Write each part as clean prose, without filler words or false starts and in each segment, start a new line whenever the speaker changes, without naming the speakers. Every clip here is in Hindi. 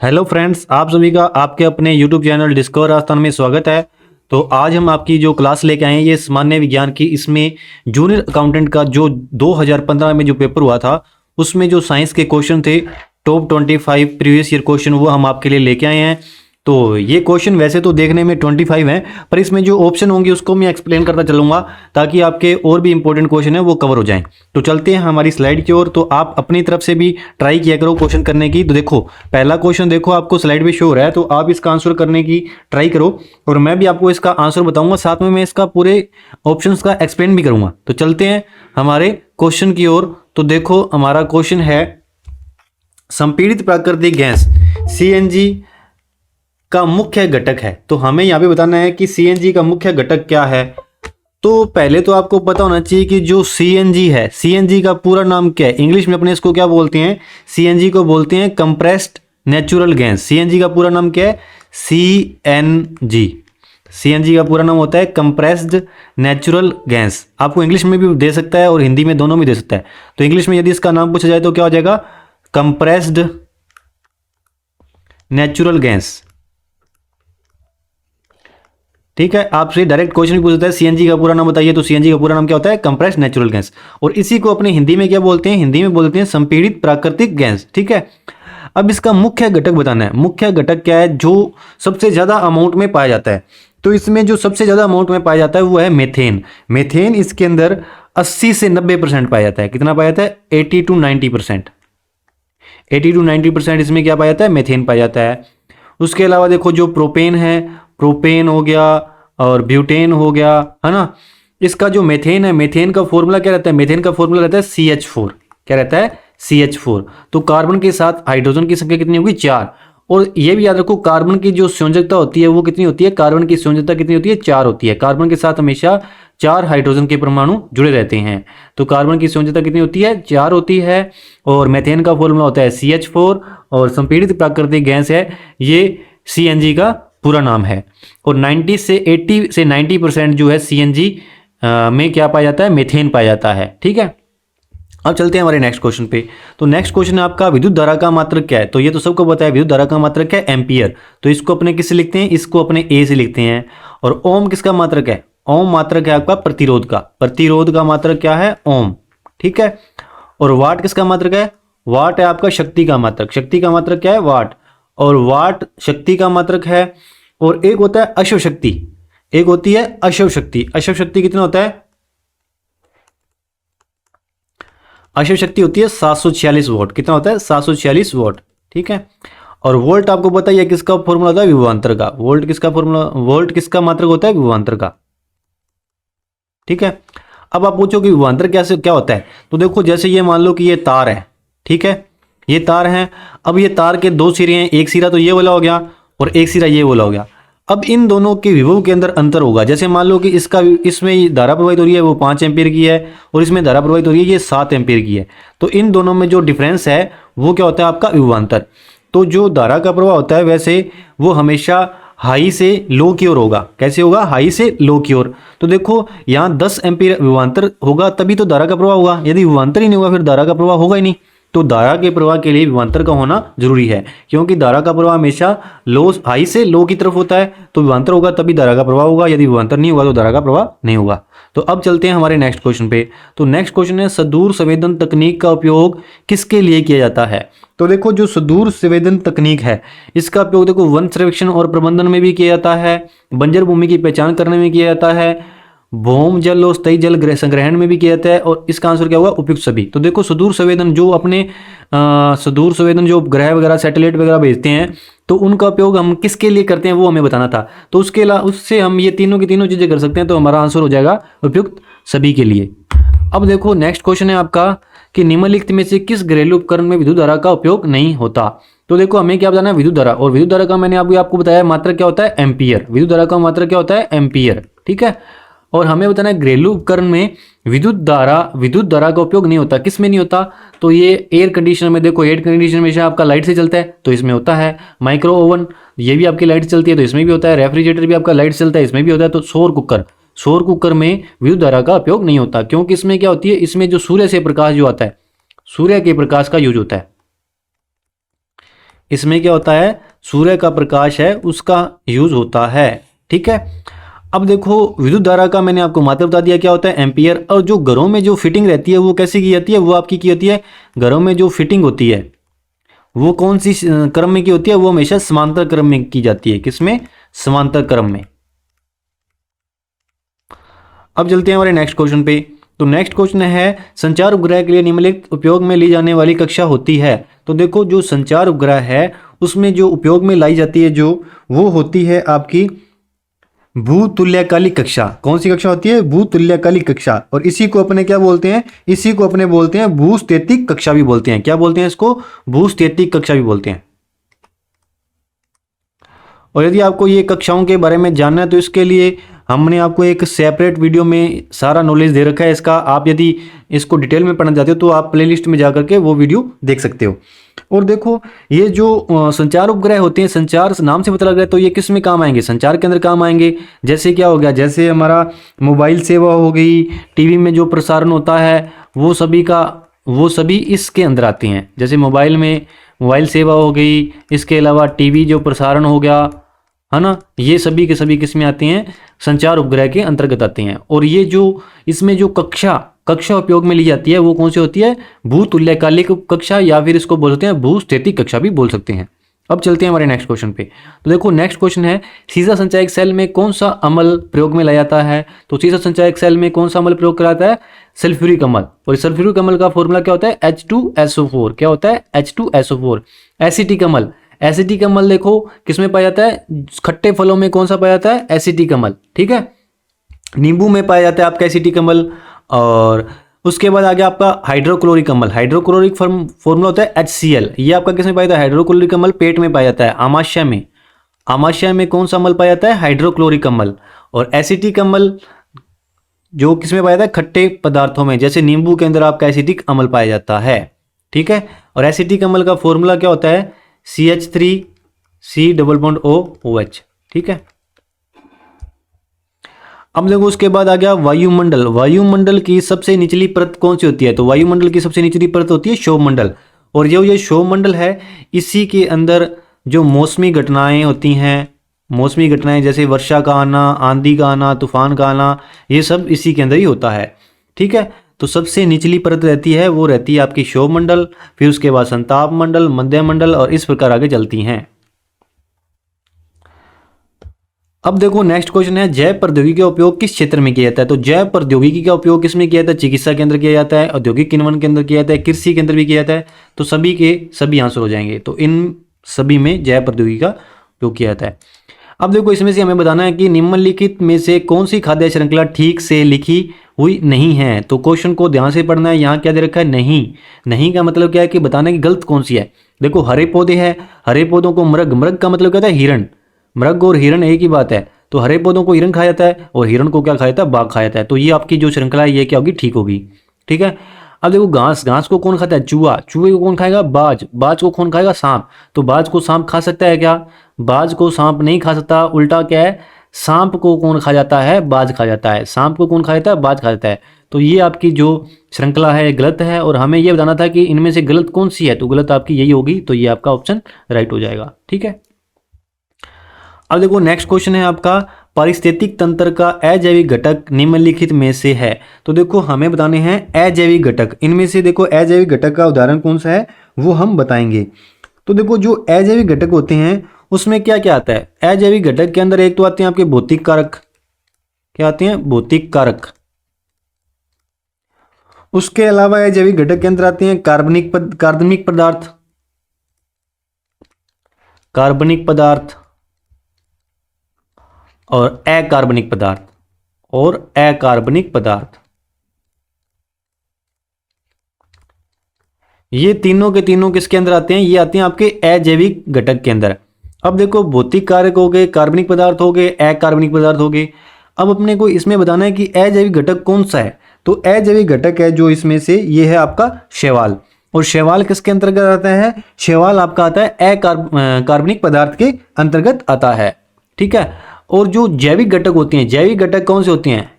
हेलो फ्रेंड्स, आप सभी का आपके अपने यूट्यूब चैनल डिस्कवर राजस्थान में स्वागत है। तो आज हम आपकी जो क्लास लेके आए हैं ये सामान्य विज्ञान की। इसमें जूनियर अकाउंटेंट का जो 2015 में जो पेपर हुआ था उसमें जो साइंस के क्वेश्चन थे टॉप 25 प्रीवियस ईयर क्वेश्चन वो हम आपके लिए लेके आए हैं। तो ये क्वेश्चन वैसे तो देखने में 25 हैं, पर इसमें जो ऑप्शन होंगे उसको मैं एक्सप्लेन करता चलूंगा ताकि आपके और भी इंपॉर्टेंट क्वेश्चन है वो कवर हो जाएं। तो चलते हैं हमारी स्लाइड की ओर। तो आप अपनी तरफ से भी ट्राई किया करो क्वेश्चन करने की। तो देखो पहला क्वेश्चन देखो आपको स्लाइड पे शो हो रहा है, तो आप इसका आंसर करने की ट्राई करो और मैं भी आपको इसका आंसर बताऊंगा, साथ में मैं इसका पूरे ऑप्शंस का एक्सप्लेन भी करूंगा। तो चलते हैं हमारे क्वेश्चन की ओर। तो देखो हमारा क्वेश्चन है संपीड़ित प्राकृतिक गैस सीएनजी का मुख्य घटक है। तो हमें यहाँ पे बताना है कि सीएनजी का मुख्य घटक क्या है। तो पहले तो आपको पता होना चाहिए कि जो सीएनजी है, सीएनजी का पूरा नाम क्या है। इंग्लिश में अपने इसको क्या बोलते हैं, सीएनजी को बोलते हैं कंप्रेस्ड नेचुरल गैस। सीएनजी का पूरा नाम क्या है, सीएनजी। सीएनजी का पूरा नाम होता है कंप्रेस्ड नेचुरल गैस। आपको इंग्लिश में भी दे सकता है और हिंदी में दोनों में दे सकता है। तो इंग्लिश में यदि इसका नाम पूछा जाए तो क्या हो जाएगा, कंप्रेस्ड नेचुरल गैस। ठीक है, आपसे डायरेक्ट क्वेश्चन भी पूछ सकता है सीएनजी का पूरा नाम बताइए, तो सीएनजी का पूरा नाम क्या होता है, कंप्रेस्ड नेचुरल गैस। और इसी को अपने हिंदी में क्या बोलते हैं, हिंदी में बोलते हैं संपीड़ित प्राकृतिक गैस। ठीक है, अब इसका मुख्य घटक बताना है। मुख्य घटक क्या है, जो सबसे ज्यादा अमाउंट में पाया जाता है। तो इसमें जो सबसे ज्यादा अमाउंट में पाया जाता है वो है मेथेन। मेथेन इसके अंदर 80 से 90% पाया जाता है। कितना पाया जाता है, 80 to 90%। 80 to 90% इसमें क्या पाया जाता है, मेथेन पाया जाता है। उसके अलावा देखो जो प्रोपेन है, प्रोपेन हो गया और ब्यूटेन हो गया, है ना। इसका जो मेथेन है, मेथेन का फॉर्मूला क्या रहता है, मेथेन का फॉर्मूला रहता है CH4। क्या रहता है, CH4। तो कार्बन के साथ हाइड्रोजन की संख्या कितनी होगी, 4। और ये भी याद रखो कार्बन की जो संयोजकता होती है वो कितनी होती है, कार्बन की संयोजकता कितनी होती है, 4 होती है। कार्बन के साथ हमेशा 4 हाइड्रोजन के परमाणु जुड़े रहते हैं। तो कार्बन की संयोजकता कितनी होती है, 4 होती है। और मेथेन का फॉर्मूला होता है CH4। और संपीड़ित प्राकृतिक गैस है ये CNG का पूरा नाम है। और 90 से 80 से 90% जो है CNG में क्या पाया जाता है, मेथेन पाया जाता है। ठीक है, अब चलते हैं हमारे नेक्स्ट क्वेश्चन पे। तो नेक्स्ट क्वेश्चन है आपका विद्युत धारा का मात्रक क्या है। तो ये तो सबको पता है विद्युत धारा का मात्रक क्या है, एम्पियर। तो इसको अपने किससे लिखते हैं, इसको अपने ए से लिखते हैं। और ओम किसका मात्रक है, ओम मात्रक है आपका प्रतिरोध का। प्रतिरोध का मात्रक क्या है, ओम। ठीक है, और वाट किसका मात्रक है, वाट है आपका शक्ति का मात्रक। शक्ति का मात्रक क्या है, वाट। और वाट शक्ति का मात्रक है। और एक होता है अश्व शक्ति, एक होती है अश्व शक्ति। अश्व शक्ति कितना होता है, अश्व शक्ति होती है 746 वोल्ट। कितना होता है, 746 वोल्ट। ठीक है, और वोल्ट आपको पता ही है किसका फॉर्मूला होता है, विभवांतर का। वोल्ट किसका फॉर्मूला, वोल्ट किसका मात्रक होता है, विभवांतर का। ठीक है, अब आप पूछो कि विभवांतर कैसे क्या होता है। तो देखो जैसे ये मान लो कि ये तार है, ठीक है, ये तार है। अब ये तार के 2 सिरे हैं, एक सिरा तो ये वाला हो गया और एक सिरा ये वाला हो गया। अब इन दोनों के विभव के अंदर अंतर होगा। जैसे मान लो कि इसका इसमें धारा प्रवाहित हो रही है वो 5 एम्पीयर की है और इसमें धारा प्रवाहित हो रही है ये 7 एम्पीयर की है। तो इन दोनों में जो डिफरेंस है वो क्या होता है, आपका विभवांतर। तो जो धारा का प्रवाह होता है वैसे वो हमेशा हाई से लो की ओर होगा। कैसे होगा, हाई से लो की ओर। तो देखो यहाँ 10 एम्पीयर विभवांतर होगा तभी तो धारा का प्रवाह होगा। यदि विभवांतर ही नहीं होगा फिर धारा का प्रवाह होगा ही नहीं। तो धारा के प्रवाह के लिए विभवांतर का होना जरूरी है, क्योंकि धारा का प्रवाह हमेशा लो, हाई से लो की तरफ होता है। तो विभवांतर होगा तभी धारा का प्रवाह होगा, यदि विभवांतर नहीं होगा तो धारा का प्रवाह नहीं होगा। तो अब चलते हैं हमारे नेक्स्ट क्वेश्चन पे। तो नेक्स्ट क्वेश्चन है सुदूर संवेदन तकनीक का उपयोग किसके लिए किया जाता है। तो देखो जो सुदूर संवेदन तकनीक है इसका उपयोग देखो वन सर्वेक्षण और प्रबंधन में भी किया जाता है, बंजर भूमि की पहचान करने में किया जाता है, भौम जल और स्थायी जल संग्रहण में भी किया जाता है। और इसका आंसर क्या होगा, उपयुक्त सभी। तो देखो सुदूर संवेदन जो अपने सुदूर संवेदन जो उपग्रह वगैरह सैटेलाइट वगैरह भेजते हैं तो उनका उपयोग हम किसके लिए करते हैं वो हमें बताना था। तो उसके अलावा उससे हम ये तीनों की तीनों चीजें कर सकते हैं। तो हमारा आंसर हो जाएगा उपयुक्त सभी के लिए। अब देखो नेक्स्ट क्वेश्चन है आपका कि निम्नलिखित में से किस घरेलू उपकरण में विद्युत धारा का उपयोग नहीं होता। तो देखो हमें क्या बताना है, विद्युत धारा। और विद्युत धारा का मैंने आपको बताया मात्रक क्या होता है, एम्पियर। विद्युत धारा का मात्रक क्या होता है, एम्पियर। ठीक है, और हमें बताना है घरेलू उपकरण में विद्युत धारा का उपयोग नहीं होता। किस में नहीं होता, तो ये एयर कंडीशनर में। देखो एयर कंडीशनर हमेशा आपका लाइट से चलता है तो इसमें होता है। माइक्रो ओवन ये भी आपकी लाइट चलती है तो इसमें भी होता है। रेफ्रिजरेटर भी आपका लाइट चलता है इसमें भी होता है। तो सौर कुकर में विद्युत धारा का उपयोग नहीं होता, क्योंकि इसमें क्या होती है, इसमें जो सूर्य से प्रकाश जो आता है, सूर्य के प्रकाश का यूज होता है। इसमें क्या होता है, सूर्य का प्रकाश है उसका यूज होता है। ठीक है, अब देखो विद्युत धारा का मैंने आपको मात्रा बता दिया क्या होता है, एम्पियर। और जो घरों में जो फिटिंग रहती है वो कैसे की जाती है, वो आपकी की होती है, घरों में जो फिटिंग होती है वो कौन सी क्रम में की होती है, वो हमेशा समांतर क्रम में की जाती है। किसमें, समांतर क्रम में। अब चलते हैं हमारे नेक्स्ट क्वेश्चन पे। तो नेक्स्ट क्वेश्चन है संचार उपग्रह के लिए निम्नलिखित उपयोग में ली जाने वाली कक्षा होती है। तो देखो जो संचार उपग्रह है उसमें जो उपयोग में लाई जाती है जो, वो होती है आपकी भूतुल्यकालिक कक्षा। कौन सी कक्षा होती है, भूतुल्यकालिक कक्षा। और इसी को अपने क्या बोलते हैं, इसी को अपने बोलते हैं भूस्थितिक कक्षा भी बोलते हैं। क्या बोलते हैं इसको, भूस्थितिक कक्षा भी बोलते हैं। और यदि आपको ये कक्षाओं के बारे में जानना है तो इसके लिए हमने आपको एक सेपरेट वीडियो में सारा नॉलेज दे रखा है इसका। आप यदि इसको डिटेल में पढ़ना चाहते हो तो आप प्लेलिस्ट में जाकर के वो वीडियो देख सकते हो। और देखो ये जो संचार उपग्रह होते हैं, संचार नाम से पता लग रहा है, तो ये किस में काम आएंगे, संचार के अंदर काम आएंगे। जैसे क्या हो गया, जैसे हमारा मोबाइल सेवा हो गई, टीवी में जो प्रसारण होता है वो सभी इसके अंदर आती हैं। जैसे मोबाइल में मोबाइल सेवा हो गई, इसके अलावा टीवी जो प्रसारण हो गया है ना, ये सभी के सभी किस में आती हैं, संचार उपग्रह के अंतर्गत आते हैं। और ये जो इसमें जो कक्षा उपयोग में ली जाती है वो कौन सी होती है, भूतुल्यकालिक कक्षा, या फिर इसको बोल सकते हैं भूस्थितिक कक्षा भी बोल सकते हैं। अब चलते हैं हमारे नेक्स्ट क्वेश्चन पे। तो देखो नेक्स्ट क्वेश्चन है सीसा संचायक सेल में कौन सा अम्ल प्रयोग में लाया जाता है। तो सीसा संचायक सेल में कौन सा अम्ल प्रयोग कराता है, सल्फ्यूरिक अम्ल। और सल्फ्यूरिक अम्ल का फॉर्मूला क्या होता है, H2SO4। क्या होता है, H2SO4। एसिटिक अम्ल, एसिटिक अम्ल देखो किसमें पाया जाता है, खट्टे फलों में कौन सा पाया जाता है, एसिटिक अम्ल। ठीक है, नींबू में पाया जाता है आपका एसिटिक अम्ल। और उसके बाद आ गया आपका हाइड्रोक्लोरिक अम्ल। हाइड्रोक्लोरिक फॉर्मूला होता है HCl। ये आपका किसमें पाया जाता है, हाइड्रोक्लोरिक अम्ल पेट में पाया जाता है, आमाशय में। आमाशय में कौन सा अम्ल पाया जाता है, हाइड्रोक्लोरिक अम्ल। और एसिटिक अम्ल जो किसमें पाया जाता है, खट्टे पदार्थों में, जैसे नींबू के अंदर आपका एसिटिक अम्ल पाया जाता है। ठीक है, और एसिटिक अम्ल का फॉर्मूला क्या होता है, CH3C OOH। ठीक है, अब देखो उसके बाद आ गया वायुमंडल। वायुमंडल की सबसे निचली परत कौन सी होती है, तो वायुमंडल की सबसे निचली परत होती है क्षोभमंडल। और जो ये क्षोभमंडल है इसी के अंदर जो मौसमी घटनाएं होती हैं, मौसमी घटनाएं जैसे वर्षा का आना, आंधी का आना, तूफान का आना, ये सब इसी के अंदर ही होता है। ठीक है, तो सबसे निचली परत रहती है वो रहती है आपकी क्षोभमंडल, फिर उसके बाद संताप मंडल, मध्य मंडल, और इस प्रकार आगे चलती हैं। अब देखो नेक्स्ट क्वेश्चन है जैव प्रौद्योगिकी का उपयोग किस क्षेत्र में किया जाता है। तो जैव प्रौद्योगिकी का उपयोग किसमें किया जाता है, चिकित्सा के अंदर किया जाता है, औद्योगिक किण्वन के अंदर किया जाता है, कृषि के अंदर भी किया जाता है। तो सभी के सभी आंसर हो जाएंगे। तो इन सभी में जैव प्रौद्योगिकी का उपयोग किया जाता है। अब देखो इसमें से हमें बताना है कि निम्नलिखित में से कौन सी खाद्य श्रृंखला ठीक से लिखी हुई नहीं है। तो क्वेश्चन को ध्यान से पढ़ना है। यहाँ क्या दे रखा है, नहीं। नहीं का मतलब क्या है कि बताना है कि गलत कौन सी है। देखो हरे पौधे हैं, हरे पौधों को मृग, मृग का मतलब क्या होता है, हिरण। मृग और हिरण एक ही बात है। तो हरे पौधों को हिरण खाया जाता है और हिरण को क्या खाया जाता है, बाघ खाया जाता है। तो ये आपकी जो श्रृंखला है ये क्या होगी, ठीक होगी। ठीक है, अब देखो घास, घास को कौन खाता है, चूहा। चूहे को कौन खाएगा, बाज। बाज को कौन खाएगा, सांप। तो बाज को सांप खा सकता है क्या, बाज को सांप नहीं खा सकता। उल्टा क्या है, सांप को कौन खा जाता है, बाज खा जाता है। सांप को कौन खा जाता है, बाज खा जाता है। तो ये आपकी जो श्रृंखला है गलत है, और हमें ये बताना था कि इनमें से गलत कौन सी है। तो गलत आपकी यही होगी, तो ये आपका ऑप्शन राइट हो जाएगा। ठीक है, अब देखो नेक्स्ट क्वेश्चन है आपका पारिस्थितिक तंत्र का अजैविक घटक निम्नलिखित में से है। तो देखो हमें बताने हैं अजैविक घटक। इनमें से देखो अजैविक घटक का उदाहरण कौन सा है वो हम बताएंगे। तो देखो जो अजैविक घटक होते हैं उसमें क्या क्या आता है। अजैविक घटक के अंदर एक तो आते हैं आपके भौतिक कारक। क्या आते हैं, भौतिक कारक। उसके अलावा अजैविक घटक के अंदर आते हैं कार्बनिक पदार्थ, कार्बनिक पदार्थ और अकार्बनिक पदार्थ, और अकार्बनिक पदार्थ। ये तीनों के तीनों किसके अंदर आते हैं, ये आते हैं आपके अजैविक घटक के अंदर। अब देखो भौतिक कारक हो गए, कार्बनिक पदार्थ हो गए, अकार्बनिक पदार्थ हो गए। अब अपने को इसमें बताना है कि अजैविक घटक कौन सा है। तो अजैविक घटक है जो इसमें से ये है आपका शैवाल। और शैवाल किसके अंतर्गत आता है, शैवाल आपका आता है कार्बनिक पदार्थ के अंतर्गत आता है। ठीक है, और जो जैविक घटक होते हैं, जैविक घटक कौन से होते हैं,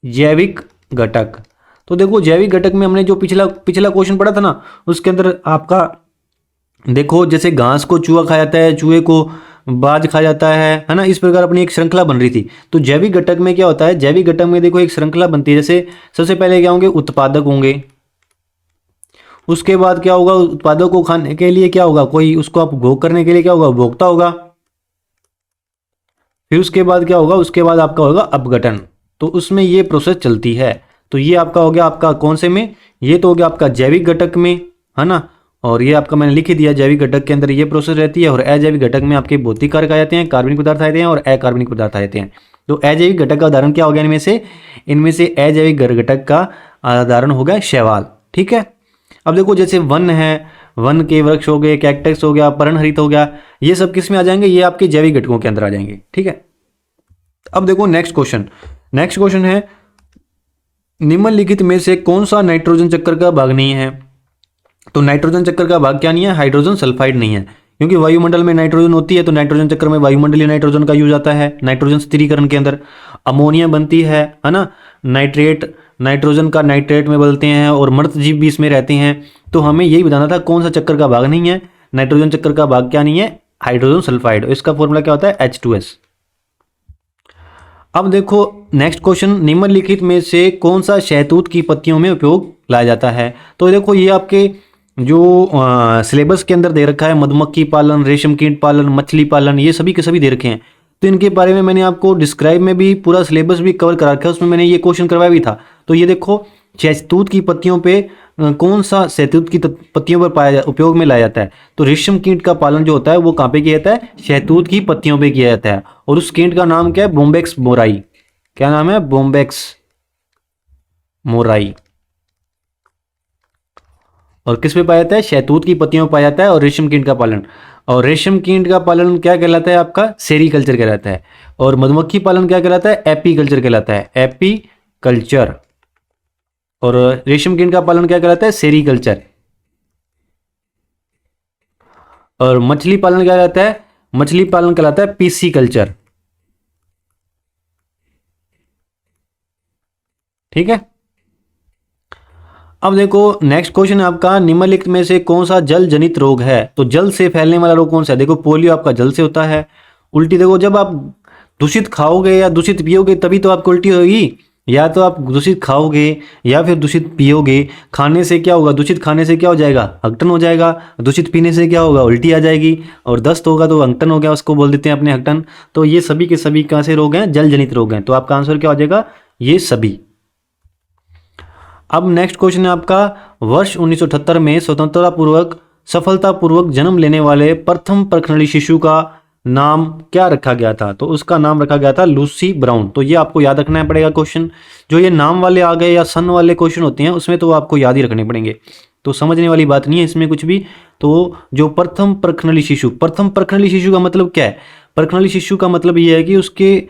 जैविक घटक। तो देखो जैविक घटक में हमने जो पिछला क्वेश्चन पढ़ा था ना, उसके अंदर आपका देखो जैसे घास को चूहा खा जाता है, चूहे को बाज खा जाता है ना, इस प्रकार अपनी एक श्रृंखला बन रही थी। तो जैविक घटक में क्या होता है, जैविक घटक में देखो एक श्रृंखला बनती है। जैसे सबसे पहले क्या होंगे, उत्पादक होंगे, उसके बाद क्या होगा, उत्पादक को खाने के लिए क्या होगा, कोई उसको आप भोग करने के लिए क्या होगा, उपभोक्ता होगा। फिर उसके बाद क्या होगा, उसके बाद आपका होगा अपघटन। तो उसमें ये प्रोसेस चलती है। तो ये आपका हो गया आपका कौन से में, ये तो हो गया आपका जैविक घटक में, है ना। और ये आपका मैंने लिख ही दिया, जैविक घटक के अंदर ये प्रोसेस रहती है। और अजैविक घटक में आपके भौतिक कारक आ जाते हैं, कार्बनिक पदार्थ आ जाते हैं और अकार्बनिक पदार्थ आ जाते हैं। तो अजैविक घटक का उदाहरण क्या हो गया इनमें से अजैविक घटक का उदाहरण हो गया शैवाल। ठीक है। अब देखो जैसे वन है, वन के वृक्ष हो गए, कैक्टस हो गया, पर्णहरित हो गया, ये सब किस में आ जाएंगे, ये आपके जैविक घटकों के अंदर आ जाएंगे। ठीक है। अब देखो नेक्स्ट क्वेश्चन, नेक्स्ट क्वेश्चन है निम्नलिखित में से कौन सा नाइट्रोजन चक्कर का भाग नहीं है। तो नाइट्रोजन चक्कर का भाग क्या नहीं है, हाइड्रोजन सल्फाइड नहीं है, क्योंकि वायुमंडल में नाइट्रोजन होती है। तो नाइट्रोजन चक्कर में वायुमंडलीय नाइट्रोजन का यूज आता है नाइट्रोजन स्थिरीकरण के अंदर। अमोनिया बनती है ना, नाइट्रेट, नाइट्रोजन का नाइट्रेट में बदलते हैं और मृत जीव भी इसमें रहते हैं। तो हमें यही बताना था कौन सा चक्कर का भाग नहीं है, नाइट्रोजन चक्कर का भाग क्या नहीं है, हाइड्रोजन सल्फाइड। इसका फॉर्मूला क्या होता है, H2S। अब देखो नेक्स्ट क्वेश्चन, निम्नलिखित में से कौन सा शहतूत की पत्तियों में उपयोग लाया जाता है। तो देखो ये आपके जो सिलेबस के अंदर दे रखा है, मधुमक्खी पालन, रेशम कीट पालन, मछली पालन, ये सभी के सभी दे रखे हैं। तो इनके बारे में मैंने आपको डिस्क्राइब में भी पूरा सिलेबस भी कवर करा रखा है, उसमें मैंने ये क्वेश्चन करवाया भी था। तो ये देखो शहतूत की पत्तियों पे कौन सा शहतूत की पत्तियों पर उपयोग में लाया जाता है। तो रेशम कीट का पालन जो होता है वो कहाँ पे किया जाता है, शहतूत की पत्तियों पे किया जाता है। और उस कीट का नाम क्या है, बोम्बेक्स मोराई। क्या नाम है, बोम्बेक्स मोराई। और किस पे पाया जाता है, शहतूत की पत्तियों में पाया जाता है। और रेशम कीट का पालन, और रेशम कीट का पालन क्या कहलाता है, आपका सेरीकल्चर कहलाता है। और मधुमक्खी पालन क्या कहलाता है, एपीकल्चर कहलाता है, एपीकल्चर। और रेशम कीट का पालन क्या कहलाता है, सेरीकल्चर। और मछली पालन क्या कहलाता है, मछली पालन कहलाता है पीसीकल्चर। ठीक है। अब देखो नेक्स्ट क्वेश्चन है आपका, निम्नलिखित में से कौन सा जल जनित रोग है। तो जल से फैलने वाला रोग कौन सा है, देखो पोलियो आपका जल से होता है। उल्टी, देखो जब आप दूषित खाओगे या दूषित पियोगे तभी तो आपको उल्टी होगी। या तो आप दूषित खाओगे या फिर दूषित पियोगे, खाने से क्या होगा, दूषित खाने से क्या हो जाएगा, हकटन हो जाएगा। दूषित पीने से क्या होगा, उल्टी आ जाएगी। और दस्त होगा तो हकटन हो गया, उसको बोल देते हैं अपने हकटन। तो ये सभी के सभी कहाँ से रोग हैं, जल जनित रोग हैं। तो आपका आंसर क्या हो जाएगा, ये सभी। अब नेक्स्ट क्वेश्चन है आपका, वर्ष 1978 में सफलतापूर्वक जन्म लेने वाले प्रथम प्रखंडी शिशु का नाम क्या रखा गया था। तो उसका नाम रखा गया था लूसी ब्राउन। तो ये आपको याद रखना पड़ेगा क्वेश्चन। जो ये नाम वाले आ गए या सन वाले क्वेश्चन होते हैं उसमें तो आपको याद ही रखने पड़ेंगे, तो समझने वाली बात नहीं है इसमें कुछ भी। तो जो प्रथम प्रखंडी शिशु, प्रथम प्रखंडी शिशु का मतलब क्या है, प्रखंडी शिशु का मतलब ये है कि उसके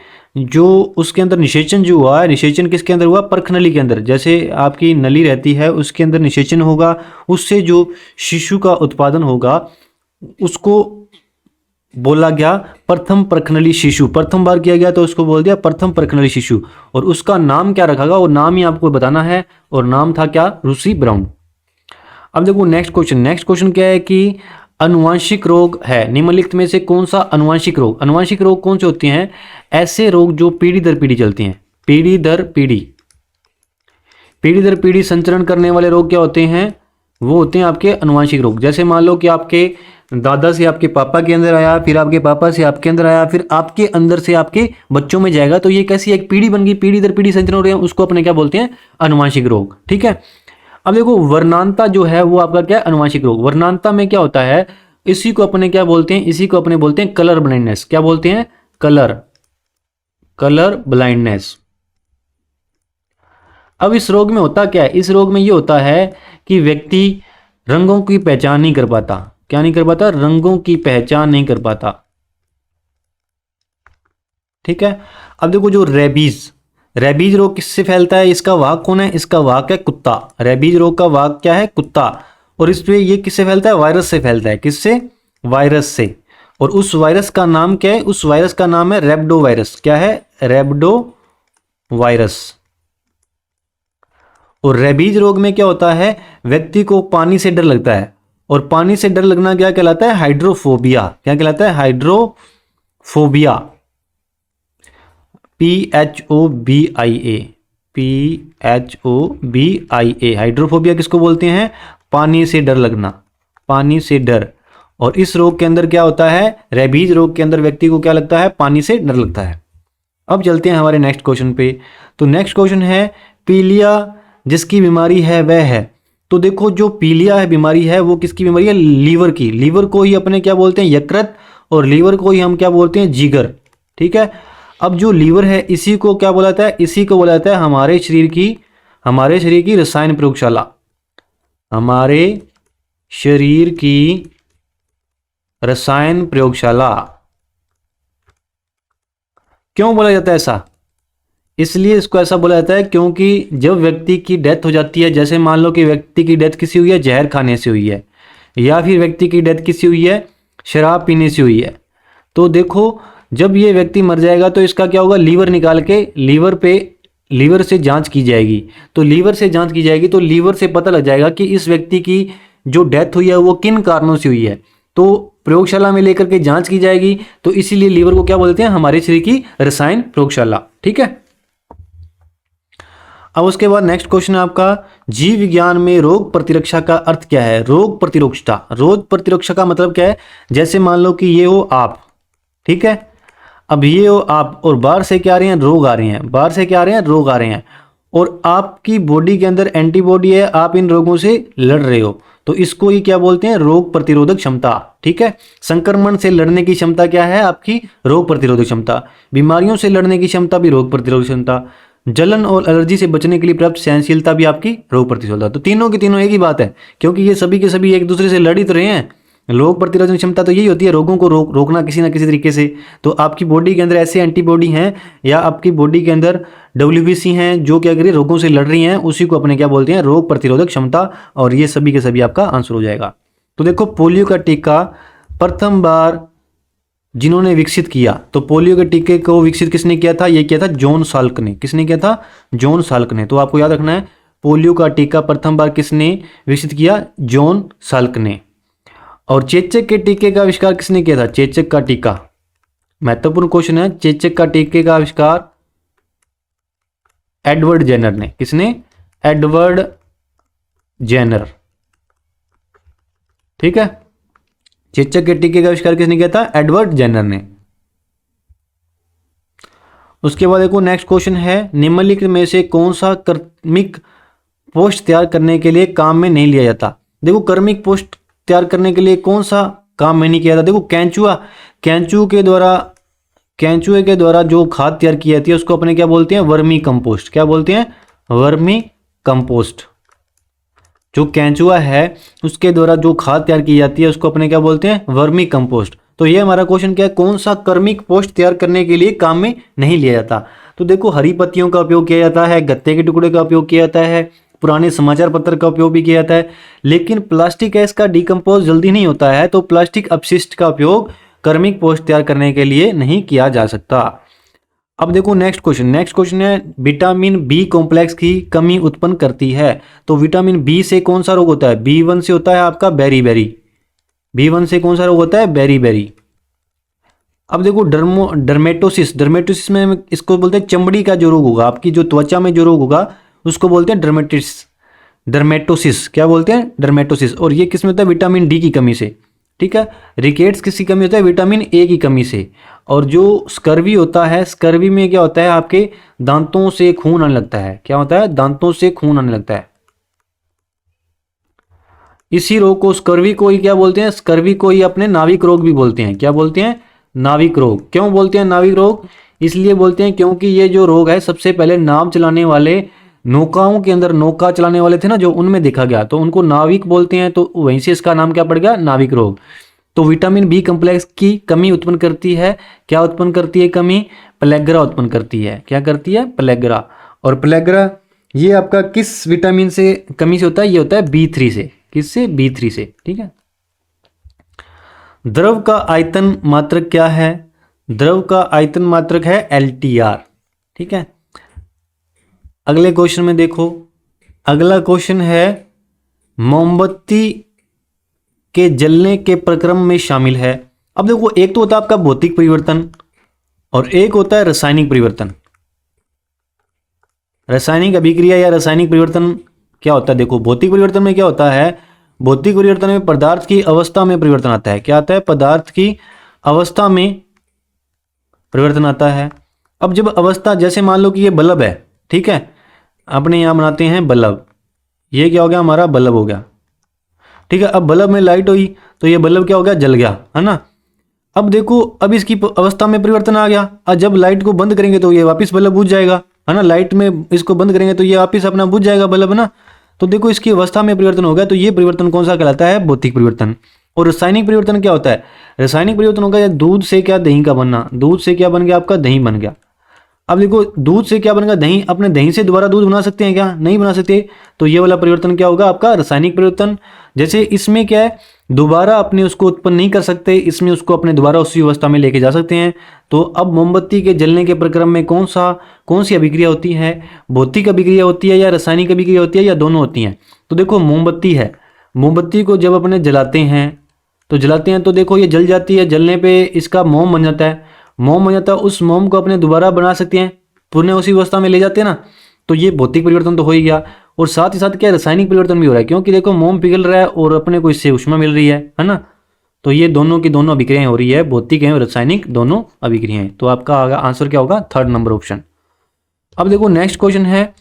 अंदर निषेचन जो हुआ है, निषेचन किसके अंदर हुआ, प्रखनली के अंदर। जैसे आपकी नली रहती है उसके अंदर निषेचन होगा, उससे जो शिशु का उत्पादन होगा उसको बोला गया प्रथम प्रखनली शिशु। प्रथम बार किया गया तो उसको बोल दिया प्रथम प्रखनली शिशु। और उसका नाम क्या रखा गया, वो नाम ही आपको बताना है। और नाम था क्या, लूसी ब्राउन। अब देखो नेक्स्ट क्वेश्चन, नेक्स्ट क्वेश्चन क्या है कि अनुवांशिक रोग है, निम्नलिखित में से कौन सा अनुवांशिक रोग, अनुवांशिक रोग कौन से होते हैं, ऐसे रोग जो पीढ़ी दर पीढ़ी चलते हैं, पीढ़ी दर पीढ़ी, पीढ़ी दर पीढ़ी संचरण करने वाले रोग क्या होते हैं, वो होते हैं आपके अनुवांशिक रोग। जैसे मान लो कि आपके दादा से आपके पापा के अंदर आया, फिर आपके पापा से आपके अंदर आया, फिर आपके अंदर से आपके बच्चों में जाएगा, तो ये कैसी एक पीढ़ी बन गई, पीढ़ी दर पीढ़ी संचरण हो रहे हैं, उसको अपने क्या बोलते हैं, अनुवांशिक रोग। ठीक है। अब देखो वर्णांता जो है वो आपका क्या, अनुवांशिक रोग। वर्णांता में क्या होता है, इसी को अपने क्या बोलते हैं, इसी को अपने बोलते हैं कलर ब्लाइंडनेस। क्या बोलते हैं, कलर ब्लाइंडनेस। अब इस रोग में होता क्या है, इस रोग में ये होता है कि व्यक्ति रंगों की पहचान नहीं कर पाता। क्या नहीं कर पाता, रंगों की पहचान नहीं कर पाता। ठीक है। अब देखो जो रेबीज, रेबीज रोग किससे फैलता है, इसका वाहक कौन है, इसका वाहक है कुत्ता। रेबीज रोग का वाहक क्या है, कुत्ता। और इस पे ये किससे फैलता है, वायरस से फैलता है। किससे, वायरस से। और उस वायरस का नाम क्या है, उस वायरस का नाम है रेब्डो वायरस। क्या है, रेब्डो वायरस। और रेबीज रोग में क्या होता है, व्यक्ति को पानी से डर लगता है। और पानी से डर लगना क्या कहलाता है? हाइड्रोफोबिया। क्या कहलाता है? हाइड्रोफोबिया। PHOBIA, PHOBIA, हाइड्रोफोबिया किसको बोलते हैं? पानी से डर लगना, पानी से डर। और इस रोग के अंदर क्या होता है? रेबीज रोग के अंदर व्यक्ति को क्या लगता है? पानी से डर लगता है। अब चलते हैं हमारे नेक्स्ट क्वेश्चन पे। तो नेक्स्ट क्वेश्चन है पीलिया जिसकी बीमारी है वह है। तो देखो जो पीलिया है बीमारी है वो किसकी बीमारी है? लीवर की। लीवर को ही अपने क्या बोलते हैं? यकृत। और लीवर को ही हम क्या बोलते हैं? जिगर। ठीक है। अब जो लीवर है इसी को क्या बोला जाता है? इसी को बोला जाता है हमारे शरीर की रसायन प्रयोगशाला। हमारे शरीर की रसायन प्रयोगशाला। क्यों बोला जाता है ऐसा? इसलिए इसको ऐसा बोला जाता है क्योंकि जब व्यक्ति की डेथ हो जाती है, जैसे मान लो कि व्यक्ति की डेथ किसी हुई है? जहर खाने से हुई है, या फिर व्यक्ति की डेथ किसी हुई है? शराब पीने से हुई है। तो देखो जब ये व्यक्ति मर जाएगा तो इसका क्या होगा? लीवर निकाल के लीवर से जांच की जाएगी। तो लीवर से जांच की जाएगी तो लीवर से पता लग जाएगा कि इस व्यक्ति की जो डेथ हुई है वो किन कारणों से हुई है। तो प्रयोगशाला में लेकर के जांच की जाएगी। तो इसीलिए लीवर को क्या बोलते हैं? हमारे शरीर की रसायन प्रयोगशाला। ठीक है। अब उसके बाद नेक्स्ट क्वेश्चन है आपका, जीव विज्ञान में रोग प्रतिरक्षा का अर्थ क्या है? रोग प्रतिरक्षा। रोग प्रतिरक्षा का मतलब क्या है? जैसे मान लो कि ये हो आप, ठीक है। अब ये हो आप और बाहर से क्या आ रहे हैं? रोग आ रहे हैं। बाहर से क्या आ रहे हैं? रोग आ रहे हैं। और आपकी बॉडी के अंदर एंटीबॉडी है, आप इन रोगों से लड़ रहे हो। तो इसको ही क्या बोलते हैं? रोग प्रतिरोधक क्षमता। ठीक है। संक्रमण से लड़ने की क्षमता क्या है आपकी? रोग प्रतिरोधक क्षमता। बीमारियों से लड़ने की क्षमता भी रोग प्रतिरोधक क्षमता। जलन और एलर्जी से बचने के लिए प्राप्त सहनशीलता भी आपकी रोग प्रतिरोधक। तो तीनों की तीनों एक ही बात है, क्योंकि ये सभी के सभी एक दूसरे से लड़ ही तो रहे हैं। रोग प्रतिरोधक क्षमता तो यही होती है, रोगों को रोकना किसी ना किसी तरीके से। तो आपकी बॉडी के अंदर ऐसे एंटीबॉडी हैं या आपकी बॉडी के अंदर WBC हैं जो क्या करिए रोगों से लड़ रही हैं, उसी को अपने क्या बोलते हैं? रोग प्रतिरोधक क्षमता। और ये सभी के सभी आपका आंसर हो जाएगा। तो देखो पोलियो का टीका प्रथम बार जिन्होंने विकसित किया, तो पोलियो के टीके को विकसित किसने किया था? ये किया था जॉन साल्क ने। किसने किया था? जॉन साल्क ने। तो आपको याद रखना है पोलियो का टीका प्रथम बार किसने विकसित किया? जॉन साल्क ने। और चेचक के टीके का आविष्कार किसने किया था? चेचक का टीका, महत्वपूर्ण क्वेश्चन है। चेचक का टीके का आविष्कार एडवर्ड जेनर ने। किसने? Edward Jenner. ठीक है। चेचक के टीके का आविष्कार किसने किया था? एडवर्ड जेनर ने। उसके बाद देखो नेक्स्ट क्वेश्चन है, निम्नलिखित में से कौन सा कर्मिक पोस्ट तैयार करने के लिए काम में नहीं लिया जाता? देखो कर्मिक पोस्ट तैयार करने के लिए कौन सा काम में नहीं किया जाता? देखो कैंचुए के द्वारा जो खाद तैयार की जाती है उसको अपने क्या बोलते हैं? Vermi compost. क्या बोलते हैं? Vermi compost. जो कैंचुआ है उसके द्वारा जो खाद तैयार की जाती है उसको अपने क्या बोलते हैं? Vermi compost. तो ये हमारा क्वेश्चन क्या है? कौन सा कर्मिक पोस्ट तैयार करने के लिए काम में नहीं लिया जाता? तो देखो हरी पत्तियों का उपयोग किया जाता है, गत्ते के टुकड़े का उपयोग किया जाता है, पुराने समाचार पत्र का उपयोग भी किया जाता है। लेकिन प्लास्टिक है इसका डिकम्पोज जल्दी नहीं होता है, तो प्लास्टिक अपशिष्ट का उपयोग कर्मिक पोस्ट तैयार करने के लिए नहीं किया जा सकता। अब देखो नेक्स्ट क्वेश्चन है विटामिन बी कॉम्प्लेक्स की कमी उत्पन्न करती है। तो विटामिन बी से कौन सा रोग होता है? B1 से होता है आपका बेरी। B1 से कौन सा रोग होता है? बेरी। अब देखो डर्मेटोसिस में इसको बोलते हैं चमड़ी का जो रोग होगा, आपकी जो त्वचा में जो रोग होगा उसको बोलते हैं डर्मेटोसिस। क्या बोलते हैं? डर्मेटोसिस। और ये किस में होता है? विटामिन डी की कमी से। ठीक है। रिकेट्स किसकी कमी होता है? विटामिन ए की कमी से। और जो स्कर्वी होता है, स्कर्वी में क्या होता है? आपके दांतों से खून आने लगता है। क्या होता है? दांतों से खून आने लगता है। इसी रोग को, स्कर्वी को ही क्या बोलते हैं? स्कर्वी को ही अपने नाविक रोग भी बोलते हैं। क्या बोलते हैं? नाविक रोग। क्यों बोलते हैं नाविक रोग? इसलिए बोलते हैं क्योंकि ये जो रोग है सबसे पहले नाव चलाने वाले, नौकाओं के अंदर नौका चलाने वाले थे ना जो, उनमें देखा गया, तो उनको नाविक बोलते हैं। तो वहीं से इसका नाम क्या पड़ गया? नाविक रोग। तो विटामिन बी कॉम्प्लेक्स की कमी उत्पन्न करती है। क्या उत्पन्न करती है कमी? प्लेग्रा उत्पन्न करती है। क्या करती है? प्लेग्रा। और प्लेग्रा ये आपका किस विटामिन से कमी से होता है? ये होता है B3 से। किससे? B3 से। ठीक है। द्रव का आयतन मात्रक क्या है? द्रव का आयतन मात्रक है LTR। ठीक है। अगले क्वेश्चन में देखो, अगला क्वेश्चन है मोमबत्ती के जलने के प्रक्रम में शामिल है। अब देखो, एक तो होता है आपका भौतिक परिवर्तन और एक होता है रासायनिक परिवर्तन। रासायनिक अभिक्रिया या रासायनिक परिवर्तन क्या होता है? देखो, भौतिक परिवर्तन में क्या होता है? भौतिक परिवर्तन में पदार्थ की अवस्था में परिवर्तन आता है। क्या आता है? पदार्थ की अवस्था में परिवर्तन आता है। अब जब अवस्था, जैसे मान लो कि ये बल्ब है, ठीक है, अपने यहाँ बनाते हैं बल्ब, ये क्या हो गया? हमारा बल्ब हो गया, ठीक है। अब बल्ब में लाइट हुई तो ये बल्ब क्या हो गया? जल गया, है ना। अब देखो, अब इसकी अवस्था में परिवर्तन आ गया। और जब लाइट को बंद करेंगे तो ये वापस बल्ब बुझ जाएगा, है ना। लाइट में इसको बंद करेंगे तो ये वापस अपना बुझ जाएगा बल्ब ना। तो देखो, इसकी अवस्था में परिवर्तन हो गया। तो ये परिवर्तन कौन सा कहलाता है? भौतिक परिवर्तन। और रासायनिक परिवर्तन क्या होता है? रासायनिक परिवर्तन होगा या दूध से क्या दही का बनना। दूध से क्या बन गया? आपका दही बन गया। अब देखो, दूध से क्या बनेगा? दही। अपने दही से दोबारा दूध बना सकते हैं क्या? नहीं बना सकते। तो ये वाला परिवर्तन क्या होगा? आपका रासायनिक परिवर्तन। जैसे इसमें क्या है, दोबारा अपने उसको उत्पन्न नहीं कर सकते, इसमें उसको अपने दोबारा उसी अवस्था में लेके जा सकते हैं। तो अब मोमबत्ती के जलने के प्रक्रम में कौन सी अभिक्रिया होती है? भौतिक अभिक्रिया होती है या रासायनिक अभिक्रिया होती है या दोनों होती हैं? तो देखो, मोमबत्ती है, मोमबत्ती को जब अपने जलाते हैं तो देखो ये जल जाती है। जलने पे इसका मोम बन जाता है। मोम बन जाता है, उस मोम को अपने दोबारा बना सकते हैं, पुनः उसी अवस्था में ले जाते हैं ना। तो ये भौतिक परिवर्तन तो हो ही गया। और साथ ही साथ क्या, रासायनिक परिवर्तन भी हो रहा है, क्योंकि देखो मोम पिघल रहा है और अपने को इससे ऊष्मा मिल रही है ना। तो ये दोनों की दोनों अभिक्रियाएं हो रही है, भौतिक है और रासायनिक दोनों अभिक्रियाएं। तो आपका आंसर क्या होगा? 3rd number option. अब देखो, नेक्स्ट क्वेश्चन है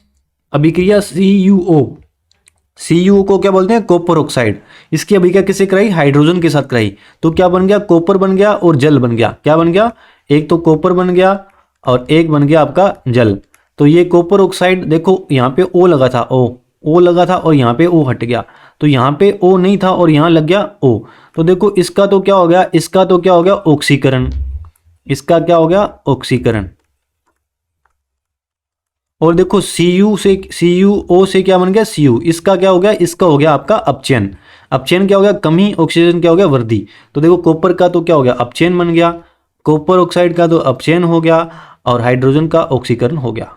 अभिक्रिया CuO। CuO को क्या बोलते हैं? Copper oxide. इसकी अभिक्रिया किससे कराई? हाइड्रोजन के साथ कराई। तो क्या बन गया? कॉपर बन गया और जल बन गया। क्या बन गया? एक तो कॉपर बन गया और एक बन गया आपका जल। तो ये कॉपर ऑक्साइड, देखो यहाँ पे O लगा था, O लगा था और यहाँ पे O हट गया। तो यहाँ पे O नहीं था और यहाँ लग गया O। तो देखो, इसका तो क्या हो गया? इसका तो क्या हो गया? ऑक्सीकरण। इसका क्या हो गया? ऑक्सीकरण। और देखो, CuO से क्या बन गया? Cu। इसका क्या हो गया? इसका हो गया आपका अपचयन। अपचयन क्या हो गया? कमी। ऑक्सीजन क्या हो गया? वृद्धि। तो देखो, कॉपर का तो क्या हो गया? अपचयन बन गया। कॉपर ऑक्साइड का तो अपचयन हो गया और हाइड्रोजन का ऑक्सीकरण हो गया।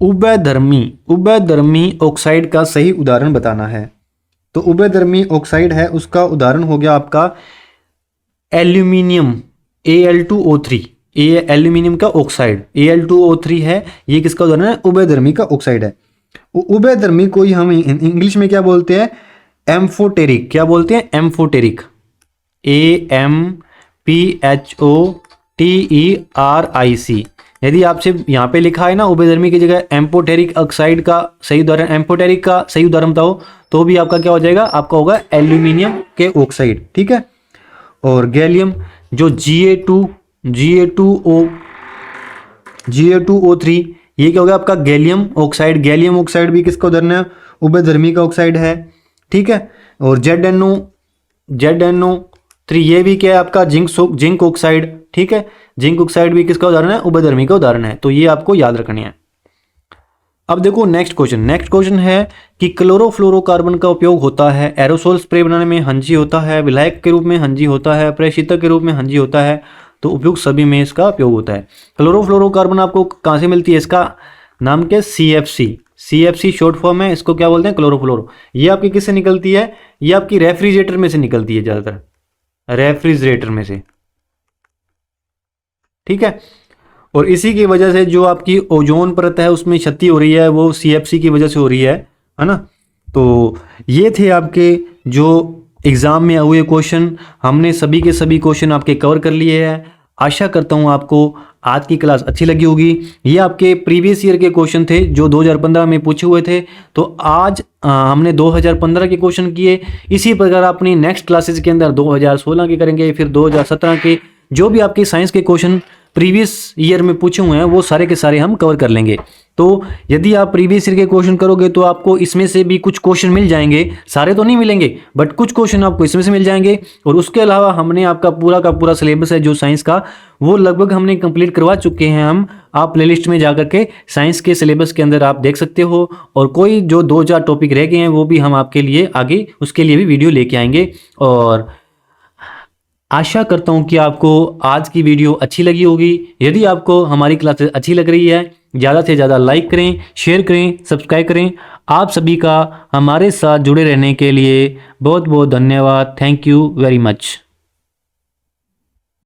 उभयधर्मी ऑक्साइड का सही उदाहरण बताना है। तो उभयधर्मी ऑक्साइड है, उसका उदाहरण हो गया आपका एल्यूमिनियम, Al2O3। ये एल्यूमिनियम का ऑक्साइड Al2O3 है। ये किसका उदाहरण है? उभयधर्मी का ऑक्साइड है। उभयधर्मी को ही हम इंग्लिश में क्या बोलते हैं? एम्फोटेरिक। क्या बोलते हैं? एम्फोटेरिक। AMPHOTERIC। यदि आपसे यहाँ पे लिखा है ना उभयधर्मी की जगह एम्फोटेरिक ऑक्साइड का सही उदाहरण, एम्फोटेरिक का सही उदाहरण बताओ, तो भी आपका क्या हो जाएगा? आपका होगा एल्यूमिनियम के ऑक्साइड, ठीक है। और गैलियम जो Ga2O3, ये क्या हो गया? आपका गैलियम ऑक्साइड। गैलियम ऑक्साइड भी किसका उदाहरण है? उभयधर्मी का ऑक्साइड है, ठीक है। और ZnO3, ये भी क्या है? आपका जिंक ऑक्साइड, ठीक है। जिंक ऑक्साइड भी किसका उदाहरण है? उभयधर्मी का उदाहरण है। तो ये आपको याद रखनी है। अब देखो, नेक्स्ट क्वेश्चन है कि क्लोरोफ्लोरोकार्बन का उपयोग होता है एरोसोल स्प्रे बनाने में, हंजी होता है, विलायक के रूप में हंजी होता है, प्रेषितक के रूप में हंजी होता है। तो उपयोग सभी में इसका उपयोग होता है। क्लोरोफ्लोरोकार्बन आपको कहाँ से मिलती है? इसका नाम क्या है? CFC शॉर्ट फॉर्म है। इसको क्या बोलते हैं? क्लोरोफ्लोरो। ये आपकी किससे निकलती है? ये आपकी रेफ्रिजरेटर में से निकलती है, ज़्यादातर रेफ्रिजरेटर में से, ठीक है। और इसी की वजह से जो आपकी ओजोन परत है उसमें क्षति हो रही है, वो CFC की वजह से हो रही है ना। तो ये थे आपके जो एग्ज़ाम में हुए क्वेश्चन। हमने सभी के सभी क्वेश्चन आपके कवर कर लिए हैं। आशा करता हूँ आपको आज की क्लास अच्छी लगी होगी। ये आपके प्रीवियस ईयर के क्वेश्चन थे जो 2015 में पूछे हुए थे। तो आज हमने 2015 के क्वेश्चन किए। इसी प्रकार अपनी नेक्स्ट क्लासेस के अंदर 2016 के करेंगे, फिर 2017 के जो भी आपके साइंस के क्वेश्चन प्रीवियस ईयर में पूछे हुए हैं वो सारे के सारे हम कवर कर लेंगे। तो यदि आप प्रीवियस ईयर के क्वेश्चन करोगे तो आपको इसमें से भी कुछ क्वेश्चन मिल जाएंगे, सारे तो नहीं मिलेंगे बट कुछ क्वेश्चन आपको इसमें से मिल जाएंगे। और उसके अलावा हमने आपका पूरा का पूरा सिलेबस है जो साइंस का, वो लगभग हमने कंप्लीट करवा चुके हैं हम। आप प्लेलिस्ट में जाकर के साइंस के सिलेबस के अंदर आप देख सकते हो। और कोई जो 2-4 टॉपिक रह गए हैं वो भी हम आपके लिए आगे उसके लिए भी वीडियो लेके आएंगे। और आशा करता हूं कि आपको आज की वीडियो अच्छी लगी होगी। यदि आपको हमारी क्लासेस अच्छी लग रही है, ज़्यादा से ज़्यादा लाइक करें, शेयर करें, सब्सक्राइब करें। आप सभी का हमारे साथ जुड़े रहने के लिए बहुत बहुत धन्यवाद। Thank you very much.